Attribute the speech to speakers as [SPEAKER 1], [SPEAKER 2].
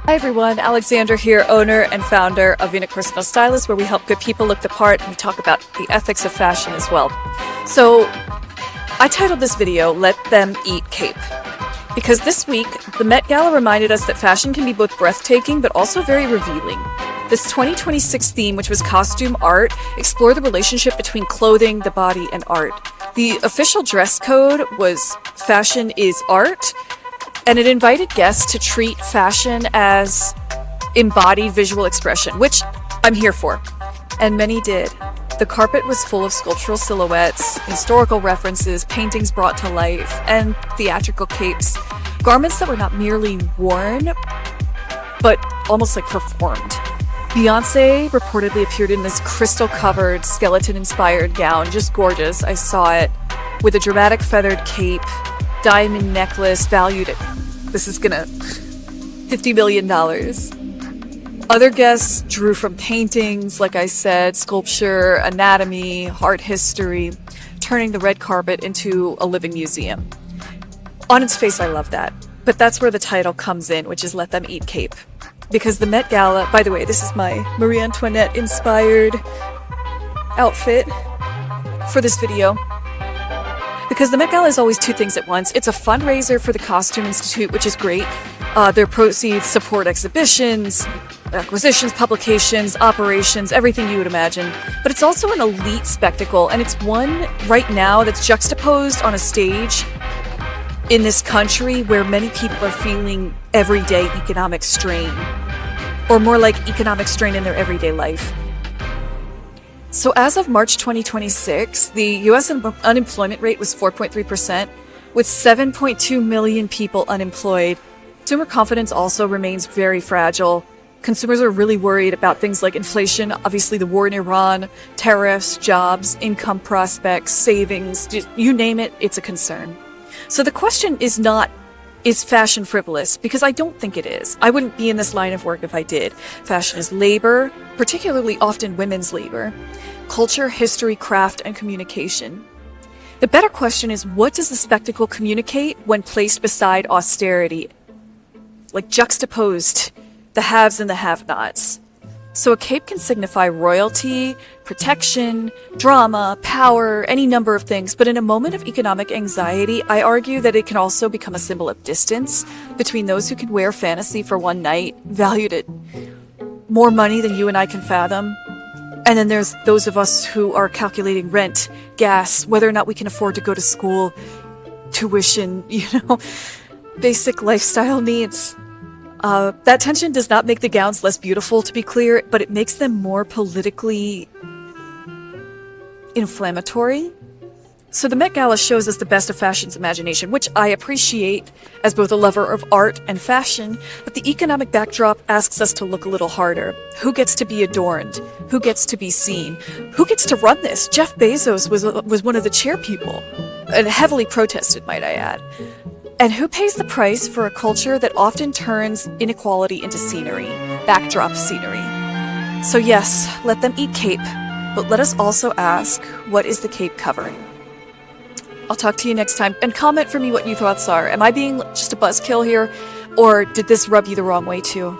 [SPEAKER 1] Hi everyone, Alexandra here, owner and founder of Vinok Personal Stylist, where we help good people look the part and we talk about the ethics of fashion as well. So I titled this video, Let Them Eat Cape, because this week the Met Gala reminded us that fashion can be both breathtaking but also very revealing. This 2026 theme, which was costume art, explored the relationship between clothing, the body, and art. The official dress code was Fashion is Art, and it invited guests to treat fashion as embodied visual expression, which I'm here for. And many did. The carpet was full of sculptural silhouettes, historical references, paintings brought to life, and theatrical capes. Garments that were not merely worn, but almost like performed. Beyonce reportedly appeared in this crystal-covered, skeleton-inspired gown, just gorgeous. I saw it, with a dramatic feathered cape, diamond necklace valued at, this is gonna, $50 million. Other guests drew from paintings, like I said, sculpture, anatomy, art history, turning the red carpet into a living museum. On its face, I love that. But that's where the title comes in, which is Let Them Eat Cape. Because the Met Gala, by the way, this is my Marie Antoinette-inspired outfit for this video. Because the Met Gala is always two things at once. It's a fundraiser for the Costume Institute, which is great. Their proceeds support exhibitions, acquisitions, publications, operations, everything you would imagine. But it's also an elite spectacle, and it's one right now that's juxtaposed on a stage in this country where many people are feeling everyday economic strain, or more like economic strain in their everyday life. So as of March 2026, the U.S. unemployment rate was 4.3%, with 7.2 million people unemployed. Consumer confidence also remains very fragile. Consumers are really worried about things like inflation, obviously the war in Iran, tariffs, jobs, income prospects, savings, you name it, it's a concern. So the question is not, is fashion frivolous? Because I don't think it is. I wouldn't be in this line of work if I did. Fashion is labor, particularly often women's labor, culture, history, craft, and communication. The better question is, what does the spectacle communicate when placed beside austerity? Like juxtaposed the haves and the have-nots. So a cape can signify royalty, protection, drama, power, any number of things. But in a moment of economic anxiety, I argue that it can also become a symbol of distance between those who can wear fantasy for one night, valued at more money than you and I can fathom. And then there's those of us who are calculating rent, gas, whether or not we can afford to go to school, tuition, basic lifestyle needs. That tension does not make the gowns less beautiful, to be clear, but it makes them more politically inflammatory. So the Met Gala shows us the best of fashion's imagination, which I appreciate as both a lover of art and fashion, but the economic backdrop asks us to look a little harder. Who gets to be adorned? Who gets to be seen? Who gets to run this? Jeff Bezos was one of the chair people, and heavily protested, might I add. And who pays the price for a culture that often turns inequality into scenery, backdrop scenery? So yes, let them eat cape, but let us also ask, what is the cape covering? I'll talk to you next time, and comment for me what your thoughts are. Am I being just a buzzkill here, or did this rub you the wrong way too?